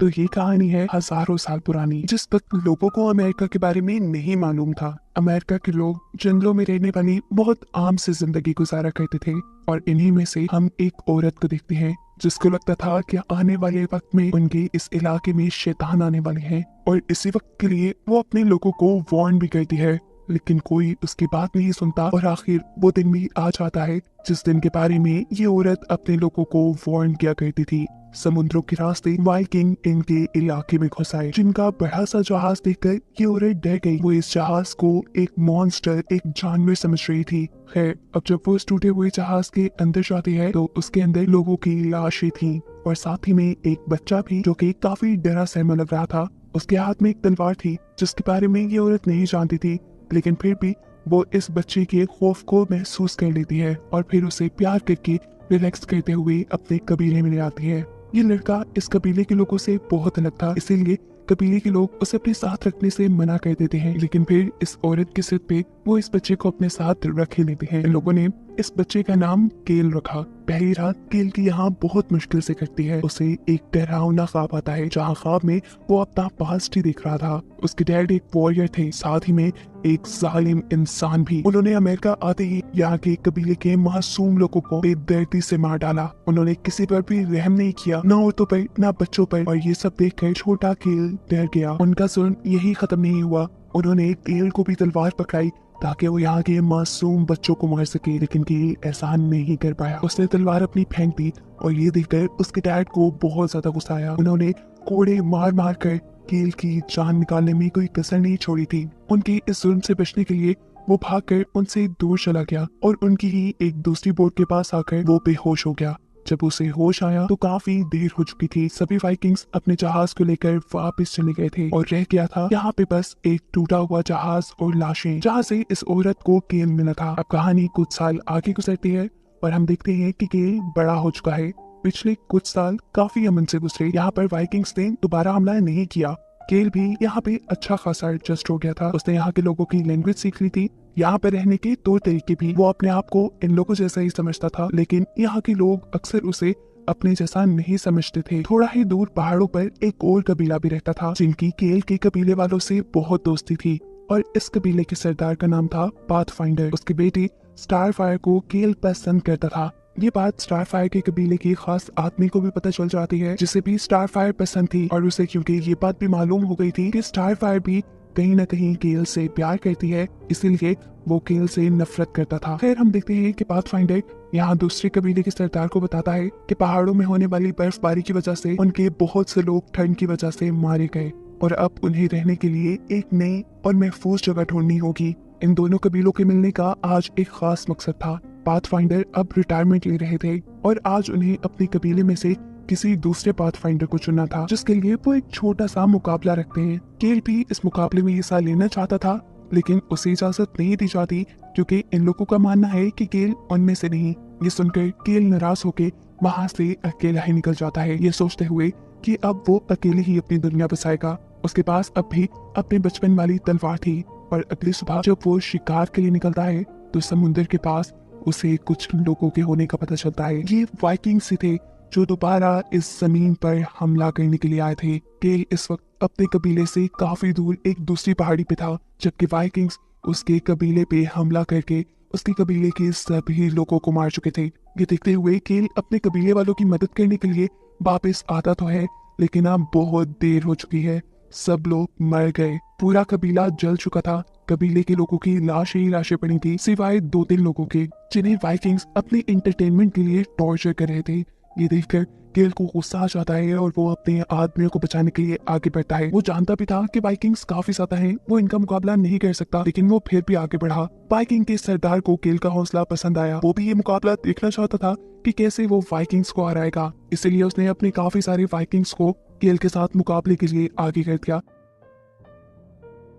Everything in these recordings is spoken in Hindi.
तो ये कहानी है हजारों साल पुरानी, जिस वक्त लोगों को अमेरिका के बारे में नहीं मालूम था। अमेरिका के लोग जंगलों में रहने वाली बहुत आम सी जिंदगी गुजारा करते थे, और इन्हीं में से हम एक औरत को देखते हैं जिसको लगता था कि आने वाले वक्त में उनके इस इलाके में शैतान आने वाले हैं, और इसी वक्त के लिए वो अपने लोगों को वार्न भी करती है। लेकिन कोई उसकी बात नहीं सुनता, और आखिर वो दिन भी आ जाता है जिस दिन के बारे में ये औरत अपने लोगों को वार्न किया करती थी। समुद्रों के रास्ते वाइकिंग इनके इलाके में घुस आए, जिनका बड़ा सा जहाज देखकर ये औरत डर गई। वो इस जहाज को एक मॉन्स्टर, एक जानवर समझ रही थी। खैर, अब जब वो इस टूटे हुए जहाज के अंदर जाती है तो उसके अंदर लोगों की लाशें थी, और साथ ही में एक बच्चा भी जो कि काफी डरा सहमा लग रहा था। उसके हाथ में एक तलवार थी जिसके बारे में ये औरत नहीं जानती थी, लेकिन फिर भी वो इस बच्चे के खौफ को महसूस कर लेती है और फिर उसे प्यार करके रिलैक्स करते हुए अपने कबीले में ले आती है। ये लड़का इस कबीले के लोगों से बहुत अलग था, इसीलिए कबीले के लोग उसे अपने साथ रखने से मना कर देते हैं, लेकिन फिर इस औरत के सिर पे वो इस बच्चे को अपने साथ रख ही लेते हैं। इन लोगों ने इस बच्चे का नाम केल रखा। पहली रात केल की यहाँ बहुत मुश्किल से कटती है। उसे एक डरावना ख्वाब आता है, जहाँ ख्वाब में वो अपना पास्ट ही देख रहा था। उसके डैड एक वॉरियर थे, साथ ही में एक जालिम इंसान भी। उन्होंने अमेरिका आते ही यहाँ के कबीले के मासूम लोगों को बेदर्दी से मार डाला। उन्होंने किसी पर भी रहम नहीं किया, ना औरतों पर ना बच्चों पर। और ये सब देखकर छोटा केल डर गया। उनका जुल्म यही खत्म नहीं हुआ। उन्होंने केल को भी तलवार पकड़ाई ताकि वो यहाँ के मासूम बच्चों को मार सके, लेकिन केल ऐसा नहीं कर पाया। उसने तलवार अपनी फेंक दी, और ये देखकर उसके डैड को बहुत ज्यादा गुस्सा आया। उन्होंने कोड़े मार मार कर केल की जान निकालने में कोई कसर नहीं छोड़ी थी। उनके इस जुल्म से बचने के लिए वो भागकर उनसे दूर चला गया, और उनकी ही एक दूसरी बोट के पास आकर वो बेहोश हो गया। जब उसे होश आया तो काफी देर हो चुकी थी। सभी वाइकिंग्स अपने जहाज को लेकर वापस चले गए थे, और रह गया था यहाँ पे बस एक टूटा हुआ जहाज और लाशें, जहाँ से इस औरत को केल मिला था। अब कहानी कुछ साल आगे गुजरती है और हम देखते हैं कि केल बड़ा हो चुका है। पिछले कुछ साल काफी अमन से गुजरे। यहाँ पर वाइकिंग्स ने दोबारा हमला नहीं किया। केल भी यहाँ पे अच्छा खासा एडजस्ट हो गया था। उसने यहाँ के लोगों की लैंग्वेज सीख ली थी, यहाँ पे रहने के तौर तरीके भी। वो अपने आप को इन लोगों जैसा ही समझता था, लेकिन यहाँ के लोग अक्सर उसे अपने जैसा नहीं समझते थे। थोड़ा ही दूर पहाड़ों पर एक और कबीला भी रहता था, जिनकी केल के कबीले वालों से बहुत दोस्ती थी, और इस कबीले के सरदार का नाम था पाथफाइंडर। उसकी बेटी स्टारफायर को केल पसंद करता था। ये बात स्टारफायर के कबीले की खास आदमी को भी पता चल जाती है, जिसे भी स्टारफायर पसंद थी, और उसे क्योंकि ये बात भी मालूम हो गई थी कि स्टारफायर भी कहीं न कहीं केल से प्यार करती है, इसीलिए वो केल से नफरत करता था। खैर, हम देखते हैं कि पाथफाइंडर यहाँ दूसरे कबीले के सरदार को बताता है कि पहाड़ों में होने वाली बर्फबारी की वजह से उनके बहुत से लोग ठंड की वजह से मारे गए, और अब उन्हें रहने के लिए एक नई और महफूज जगह ढूंढनी होगी। इन दोनों कबीलों के मिलने का आज एक खास मकसद था। पाथफाइंडर अब रिटायरमेंट ले रहे थे, और आज उन्हें अपने कबीले में से किसी दूसरे पाथफाइंडर को चुनना था, जिसके लिए वो एक छोटा सा मुकाबला रखते हैं। केल भी इस मुकाबले में हिस्सा लेना चाहता था, लेकिन उसे इजाजत नहीं दी जाती, क्योंकि इन लोगों का मानना है कि केल उनमें से नहीं। ये सुनकर केल नाराज होकर वहां से अकेला ही निकल जाता है, ये सोचते हुए कि अब वो अकेले ही अपनी दुनिया बसाएगा। उसके पास अब भी अपने बचपन वाली तलवार थी, और अगली सुबह जब वो शिकार के लिए निकलता है तो समुद्र के पास उसे कुछ लोगों के होने का पता चलता है। ये वाइकिंग्स ही थे जो दोबारा इस जमीन पर हमला करने के लिए आए थे। केल इस वक्त अपने कबीले से काफी दूर एक दूसरी पहाड़ी पे था, जबकि वाइकिंग्स उसके कबीले पे हमला करके उसके कबीले के सभी लोगों को मार चुके थे। ये देखते हुए केल अपने कबीले वालों की मदद करने के लिए वापस आता तो है, लेकिन अब बहुत देर हो चुकी है। सब लोग मर गए, पूरा कबीला जल चुका था। कबीले के लोगों की लाशें ही लाशें पड़ी थी, सिवाय 2-3 लोगों के, जिन्हें वाइकिंग्स अपने एंटरटेनमेंट के लिए टॉर्चर कर रहे थे। ये देखकर केल को गुस्सा आ जाता है, और वो अपने आदमियों को बचाने के लिए आगे बढ़ता है। वो जानता भी था कि वाइकिंग्स काफी ज्यादा हैं, वो इनका मुकाबला नहीं कर सकता, लेकिन वो फिर भी आगे बढ़ा। वाइकिंग के सरदार को केल का हौसला पसंद आया। वो भी ये मुकाबला देखना चाहता था कि कैसे वो वाइकिंग्स को हराएगा, इसीलिए उसने अपने काफी सारे वाइकिंग्स को केल के साथ मुकाबले के लिए आगे कर दिया।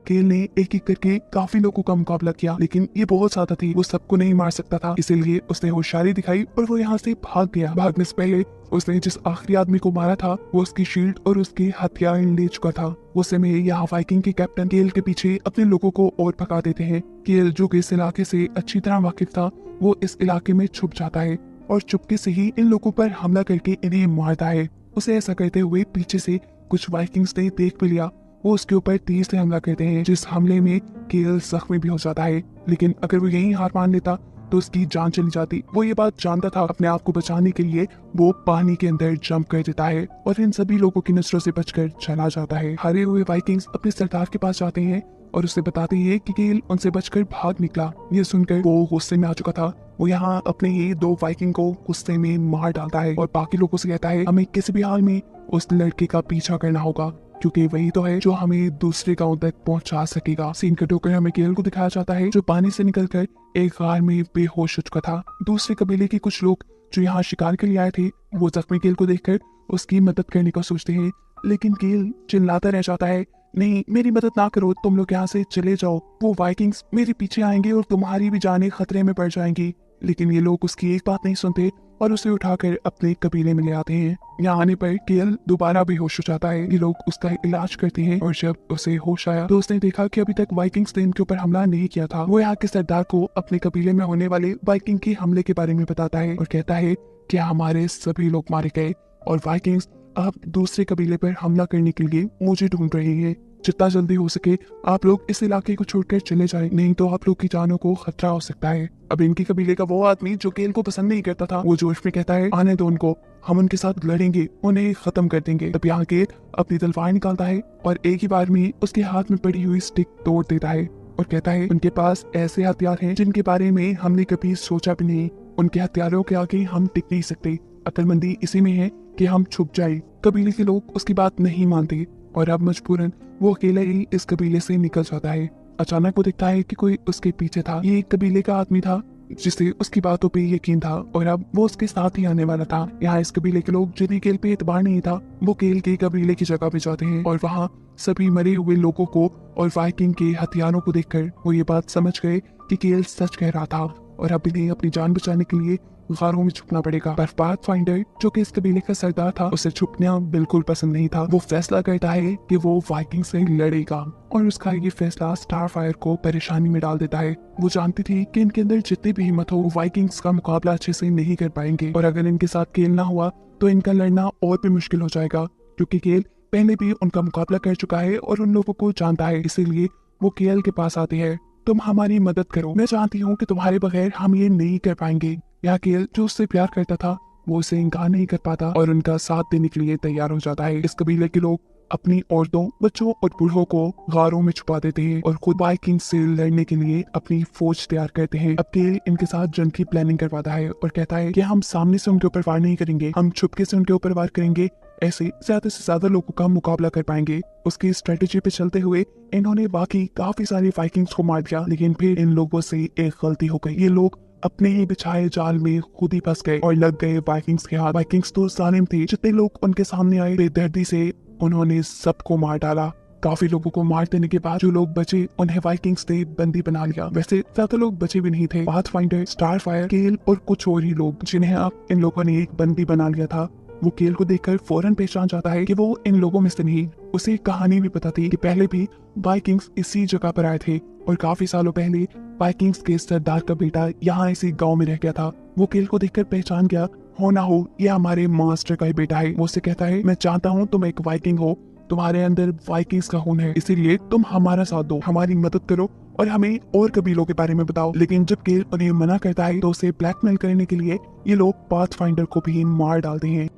केल ने एक एक करके काफी लोगों का मुकाबला किया, लेकिन ये बहुत ज्यादा थी, वो सबको नहीं मार सकता था, इसीलिए उसने होशियारी दिखाई और वो यहाँ से भाग गया। भागने से पहले उसने जिस आखिरी आदमी को मारा था वो उसकी शील्ड और उसके हथियार ले चुका था। उस समय यहाँ वाइकिंग के कैप्टन केल के पीछे अपने लोगों को और भगा देते हैं। केल, जो कि इस इलाके से अच्छी तरह वाकिफ था, वो इस इलाके में छुप जाता है और चुपके से ही इन लोगों पर हमला करके इन्हें मारता है। उसे ऐसा करते हुए पीछे से कुछ वाइकिंग्स ने देख भी लिया, वो उसके ऊपर तेज से हमला करते हैं, जिस हमले में केल जख्मी भी हो जाता है। लेकिन अगर वो यहीं हार मान लेता तो उसकी जान चली जाती। वो ये बात जानता था। अपने आप को बचाने के लिए वो पानी के अंदर जंप कर देता है और इन सभी लोगों की नजरों से बचकर चला जाता है। हारे हुए वाइकिंग्स अपने सरदार के पास जाते हैं और उसे बताते हैं कि केल उनसे बचकर भाग निकला। ये सुनकर वो गुस्से में आ चुका था। वो यहाँ अपने ही 2 वाइकिंग को गुस्से में मार डालता है और बाकी लोगों से कहता है हमें किसी भी हाल में उस लड़के का पीछा करना होगा, क्योंकि वही तो है जो हमें दूसरे गांव तक पहुंचा सकेगा। सीन कट होकर हमें केल को दिखाया जाता है जो पानी से निकलकर एक गार में बेहोश हो चुका था। दूसरे कबीले के कुछ लोग जो यहाँ शिकार के लिए आए थे, वो जख्मी केल को देखकर उसकी मदद करने का सोचते हैं, लेकिन केल चिल्लाता रह जाता है, नहीं मेरी मदद ना करो, तुम लोग यहाँ से चले जाओ, वो वाइकिंग्स मेरे पीछे आएंगे और तुम्हारी भी जानें खतरे में पड़ जाएंगी। लेकिन ये लोग उसकी एक बात नहीं सुनते और उसे उठाकर अपने कबीले में ले आते हैं। यहाँ आने पर केल दोबारा बेहोश हो जाता है। ये लोग उसका इलाज करते हैं और जब उसे होश आया तो उसने देखा कि अभी तक वाइकिंग्स ने इनके ऊपर हमला नहीं किया था। वो यहाँ के सरदार को अपने कबीले में होने वाले वाइकिंग के हमले के बारे में बताता है और कहता है कि हमारे सभी लोग मारे गए और वाइकिंग्स अब दूसरे कबीले पर हमला करने के लिए मुझे ढूंढ रहे हैं। जितना जल्दी हो सके आप लोग इस इलाके को छोड़कर चले जाएं, नहीं तो आप लोग की जानों को खतरा हो सकता है। अब इनके कबीले का वो आदमी जो केल को पसंद नहीं करता था, वो जोश में कहता है आने दो उनको, हम उनके साथ लड़ेंगे, उन्हें खत्म कर देंगे। तब यहाँ केल अपनी तलवार निकालता है और एक ही बार में उसके हाथ में पड़ी हुई स्टिक तोड़ देता है और कहता है उनके पास ऐसे हथियार हैं जिनके बारे में हमने कभी सोचा भी नहीं। उनके हथियारों के आगे हम टिक नहीं सकते। अक्लमंदी इसी में है कि हम छुप जाए। कबीले के लोग उसकी बात नहीं मानते और अब मजबूरन वो अकेला ही इस कबीले से निकल जाता है। अचानक वो दिखता है कि कोई उसके पीछे था। ये एक कबीले का आदमी था जिसे उसकी बातों पे यकीन था और अब वो उसके साथ ही आने वाला था। यहाँ इस कबीले के लोग जिन्हें केल पे एतबार नहीं था, वो केल के कबीले की जगह पे जाते हैं और वहाँ सभी मरे हुए लोगों को और वाइकिंग के हथियारों को देखकर वो ये बात समझ गए कि केल सच कह रहा था और अब इन्हें अपनी जान बचाने के लिए गारों में छुपना पड़ेगा। पर पाथफाइंडर जो कि इस कबीले का सरदार था, उसे छुपना बिल्कुल पसंद नहीं था। वो फैसला करता है कि वो वाइकिंग से लड़ेगा और उसका ये फैसला स्टारफायर को परेशानी में डाल देता है। वो जानती थी कि इनके अंदर जितनी भी हिम्मत हो, वाइकिंग्स का मुकाबला अच्छे से नहीं कर पाएंगे और अगर इनके साथ केल ना हुआ तो इनका लड़ना और भी मुश्किल हो जाएगा, क्योंकि केल पहले भी उनका मुकाबला कर चुका है और उन लोगों को जानता है। इसीलिए वो केल के पास आती है, तुम हमारी मदद करो, मैं जानती हूँ कि तुम्हारे बगैर हम ये नहीं कर पाएंगे। यहाँ केल जो उससे प्यार करता था वो उसे इनकार नहीं कर पाता और उनका साथ देने के लिए तैयार हो जाता है। इस कबीले के लोग अपनी औरतों, बच्चों और बूढ़ों को गारों में छुपा देते हैं और खुद वाइकिंग से लड़ने के लिए अपनी फौज तैयार करते हैं। अब केल इनके साथ जंग की प्लानिंग करवाता है और कहता है कि हम सामने से उनके ऊपर वार नहीं करेंगे, हम छुपके से उनके ऊपर वार करेंगे, ऐसे ज्यादा से ज्यादा लोगों का मुकाबला कर पाएंगे। उसकी स्ट्रेटेजी पे चलते हुए इन्होंने बाकी काफी सारी वाइकिंग्स को मार दिया, लेकिन फिर इन लोगों से एक गलती हो गई। ये लोग अपने ही बिछाए जाल में खुद ही फंस गए और लग गए वाइकिंग्स के हाथ। वाइकिंग्स तो जालिम थे, जितने लोग उनके सामने आए बेदर्दी से उन्होंने सबको मार डाला। काफी लोगों को मार देने के बाद जो लोग बचे उन्हें वाइकिंग्स ने बंदी बना लिया। वैसे ज्यादा लोग बचे भी नहीं थे। पाथफाइंडर, स्टारफायर, केल और कुछ और ही लोग जिन्हें अब इन लोगों ने एक बंदी बना लिया था, वो केल को देखकर फौरन पहचान जाता है कि वो इन लोगों में से नहीं। उसे एक कहानी भी पता थी कि पहले भी वाइकिंग्स इसी जगह पर आए थे और काफी सालों पहले वाइकिंग्स के सरदार का बेटा यहाँ इसी गांव में रह गया था। वो केल को देखकर पहचान गया, हो ना हो ये हमारे मास्टर का ही बेटा है। वो उससे कहता है मैं चाहता हूँ तुम एक वाइकिंग हो, तुम्हारे अंदर वाइकिंग्स का खून है, इसीलिए तुम हमारा साथ दो, हमारी मदद करो और हमें और कबीलों के बारे में बताओ। लेकिन जब केल उन्हें मना करता है तो उसे ब्लैकमेल करने के लिए ये लोग पाथफाइंडर को भी मार डालते हैं।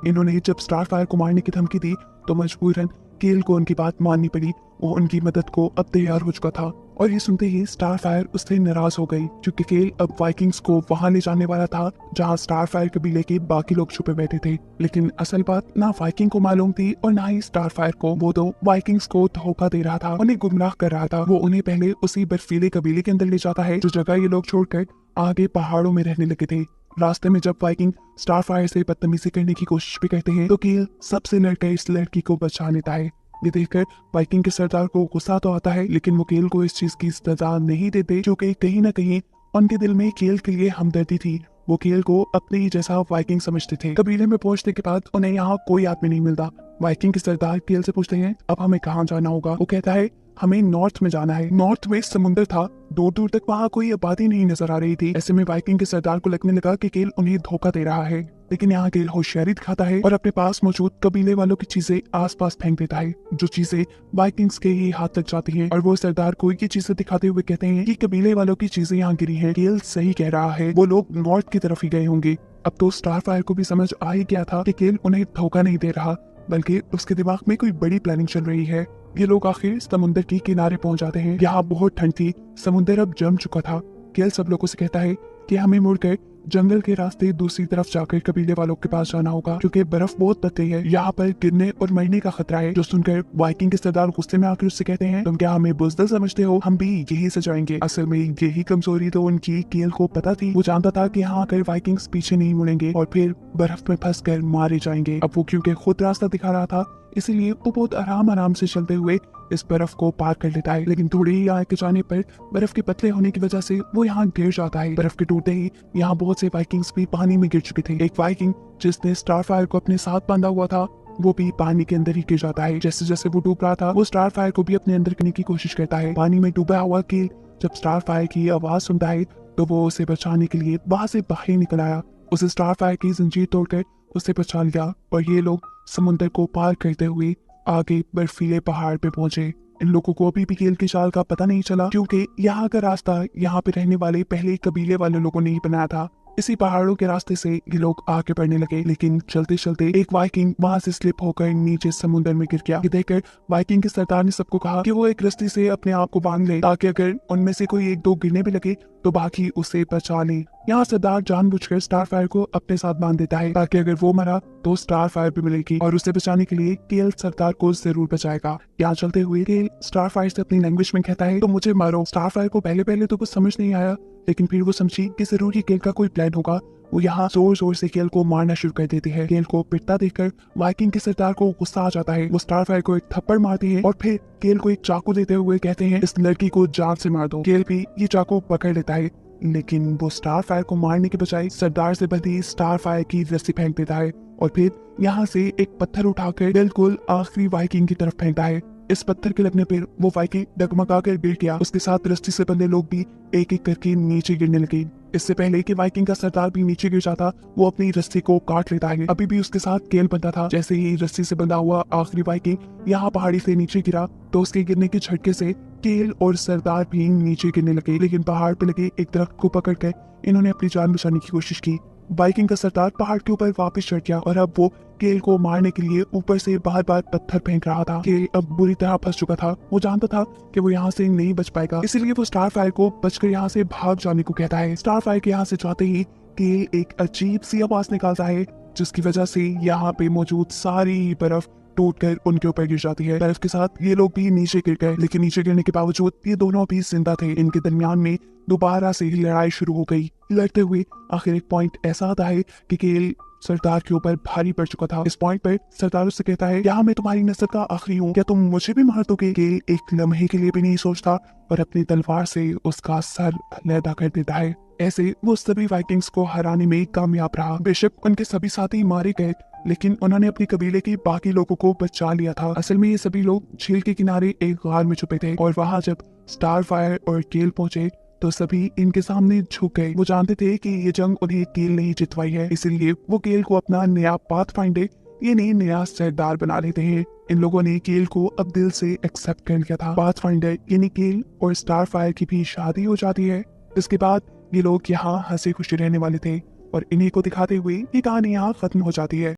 इन्होंने जब स्टारफायर को मारने की धमकी दी तो मजबूरन केल को उनकी बात माननी पड़ी। वो उनकी मदद को अब तैयार हो चुका था और ये सुनते ही स्टारफायर उससे नाराज हो गई, क्योंकि केल अब वाइकिंग्स को वहां ले जाने वाला था जहां स्टारफायर कबीले के बाकी लोग छुपे बैठे थे। लेकिन असल बात ना वाइकिंग को मालूम थी और ना ही स्टारफायर को। वो तो वाइकिंग्स को धोखा दे रहा था, उन्हें गुमराह कर रहा था। वो उन्हें पहले उसी बर्फीले कबीले के अंदर ले जाता है जो जगह ये लोग छोड़कर आगे पहाड़ों में रहने लगे थे। रास्ते में जब वाइकिंग स्टारफायर से बदतमीजी करने की कोशिश भी करते हैं तो केल सबसे लड़कर इस लड़की को बचा लेता है। ये देखकर वाइकिंग के सरदार को गुस्सा तो आता है, लेकिन वो केल को इस चीज की सजा नहीं देते, जो कि कहीं ना कहीं उनके दिल में केल के लिए हमदर्दी थी। वो केल को अपने ही जैसा वाइकिंग समझते थे। कबीले में पहुंचने के बाद उन्हें यहाँ कोई आदमी नहीं मिलता। वाइकिंग के सरदार केल से पूछते हैं अब हमें कहाँ जाना होगा। वो कहता है हमें नॉर्थ में जाना है। नॉर्थ में समुद्र था, दूर दूर तक वहाँ कोई आबादी नहीं नजर आ रही थी। ऐसे में वाइकिंग के सरदार को लगने लगा कि केल उन्हें धोखा दे रहा है लेकिन यहाँ केल होशियारी दिखाता है और अपने पास मौजूद कबीले वालों की चीजें आसपास फेंक देता है, जो चीजें वाइकिंग्स के ही हाथ तक जाती हैं। और वो सरदार को ये चीजें दिखाते हुए कहते हैं कि कबीले वालों की चीजें यहाँ गिरी हैं। केल सही कह रहा है, वो लोग नॉर्थ की तरफ ही गए होंगे। अब तो स्टारफायर को भी समझ आ ही गया था कि केल उन्हें धोखा नहीं दे रहा, बल्कि उसके दिमाग में कोई बड़ी प्लानिंग चल रही है। ये लोग आखिर समुद्र के किनारे पहुंच जाते हैं। यहाँ बहुत ठंड थी, समुद्र अब जम चुका था। केल सब लोगों से कहता है कि हमें मुड़कर जंगल के रास्ते दूसरी तरफ जाकर कबीले वालों के पास जाना होगा, क्योंकि बर्फ बहुत पतली है, यहाँ पर गिरने और मरने का खतरा है। जो सुनकर वाइकिंग के सरदार गुस्से में आकर उससे कहते हैं, तुम क्या हमें बुज़दिल समझते हो? हम भी यही सजाएंगे। असल में यही कमजोरी तो उनकी केल को पता थी। वो जानता था कि यहाँ आकर वाइकिंग्स पीछे नहीं मुड़ेंगे और फिर बर्फ में फंस कर मारे जाएंगे। अब वो क्योंकि खुद रास्ता दिखा रहा था, इसीलिए वो बहुत आराम से चलते हुए इस बर्फ को पार कर लेता है। लेकिन थोड़ी ही आगे जाने पर बर्फ के पतले होने की वजह से वो यहाँ गिर जाता है। बर्फ के टूटते ही यहाँ बहुत से वाइकिंग्स भी पानी में गिर चुके थे। एक वाइकिंग जिसने स्टारफायर को अपने साथ बांधा हुआ था, वो भी पानी के अंदर ही गिर जाता है। जैसे जैसे वो डूब रहा था, वो स्टारफायर को भी अपने अंदर करने की कोशिश करता है। पानी में डूबा हुआ केल जब स्टारफायर की आवाज सुनता है तो वो उसे बचाने के लिए वहां से बाहर निकल आया। उसे स्टारफायर की जंजीर तोड़कर उसे बचा लिया और ये लोग समुद्र को पार करते हुए आगे बर्फीले पहाड़ पे पहुंचे। इन लोगों को अभी भी केल की चाल का पता नहीं चला, क्योंकि यहाँ का रास्ता यहाँ पे रहने वाले पहले कबीले वाले लोगों ने ही बनाया था। इसी पहाड़ों के रास्ते से ये लोग आगे बढ़ने लगे, लेकिन चलते चलते एक वाइकिंग वहां से स्लिप होकर नीचे समुद्र में गिर गया। ये देखकर वाइकिंग के सरदार ने सबको कहा कि वो एक रस्सी से अपने आप को बांध ले, ताकि अगर उनमें से कोई एक दो गिरने भी लगे तो बाकी उसे बचा ले। यहाँ सरदार जानबूझकर स्टारफायर को अपने साथ बांध देता है, ताकि अगर वो मरा तो स्टारफायर भी मिलेगी और उसे बचाने के लिए केल सरदार को जरूर बचाएगा। यहाँ चलते हुए केल स्टारफायर से अपनी लैंग्वेज में कहता है, तो मुझे मारो। स्टारफायर को पहले पहले तो कुछ समझ नहीं आया, लेकिन फिर वो समझी कि जरूर ही केल का कोई प्लान होगा। वो यहाँ जोर जोर से केल को मारना शुरू कर देती है। केल को पिटता देखकर वाइकिंग के सरदार को गुस्सा आ जाता है। वो स्टारफायर को एक थप्पड़ मारती है और फिर केल को एक चाकू देते हुए कहते हैं, इस लड़की को जान से मार दो। केल भी ये चाकू पकड़ लेता है, लेकिन वो स्टारफायर को मारने के बजाय सरदार से बंधी स्टारफायर की रस्सी फेंक देता है और फिर यहाँ से एक पत्थर उठाकर बिल्कुल आखिरी वाइकिंग की तरफ फेंकता है। इस पत्थर के लगने पर वो वाइकिंग डगमगाकर गिर गया। उसके साथ रस्सी से बंधे लोग भी एक एक करके नीचे गिरने लगे। इससे पहले कि वाइकिंग का सरदार भी नीचे गिर जाता, वो अपनी रस्सी को काट लेता है। अभी भी उसके साथ केल बंधा था। जैसे ही रस्सी से बंधा हुआ आखिरी वाइकिंग यहाँ पहाड़ी से नीचे गिरा, तो उसके गिरने के झटके से केल और सरदार भी नीचे गिरने लगे। लेकिन पहाड़ पे लगे एक दरख्त को पकड़कर इन्होंने अपनी जान बचाने की कोशिश की। वाइकिंग का सरदार पहाड़ के ऊपर वापस चढ़ गया और अब वो केल को मारने के लिए ऊपर से बार बार पत्थर फेंक रहा था। केल अब बुरी तरह फंस चुका था। वो जानता था कि वो यहाँ से नहीं बच पाएगा, इसलिए वो स्टारफायर को बचकर यहाँ से भाग जाने को कहता है। स्टारफायर के यहाँ से जाते ही केल एक अजीब सी आवाज निकालता है, जिसकी वजह से यहाँ पे मौजूद सारी बर्फ टूटकर उनके ऊपर गिर जाती है। बर्फ के साथ ये लोग भी नीचे गिर गए, लेकिन नीचे गिरने के बावजूद ये दोनों भी जिंदा थे। इनके दरमियान में दोबारा से ही लड़ाई शुरू हो गई। लड़ते हुए आखिर एक पॉइंट ऐसा आता है कि केल सरदार के ऊपर भारी पड़ चुका था। इस पॉइंट पर सरदार उससे कहता है, यहाँ मैं तुम्हारी नस्ल का आखिरी हूँ, क्या तुम मुझे भी मार दोगे? केल एक लम्हे के लिए भी नहीं सोचता और अपनी तलवार से उसका सर अलहदा कर देता है। ऐसे वो सभी वाइकिंग्स को हराने में कामयाब रहा। बेशक उनके सभी साथी मारे गए, लेकिन उन्होंने अपनी कबीले के बाकी लोगों को बचा लिया था। असल में ये सभी लोग झील के किनारे एक गार में छुपे थे और वहां जब स्टारफायर और केल पहुंचे तो सभी इनके सामने झुक गए। वो जानते थे कि ये जंग उन्हें केल नहीं जितवाई है, इसलिए वो केल को अपना नया पाथफाइंडर यानी नया सरदार बना लेते हैं। इन लोगों ने केल को अब दिल से एक्सेप्ट कर लिया था। पाथफाइंडर यानी केल और स्टारफायर की भी शादी हो जाती है। इसके बाद ये लोग यहाँ हंसी खुशी रहने वाले थे और इन्हीं को दिखाते हुए ये कहानी यहाँ खत्म हो जाती है।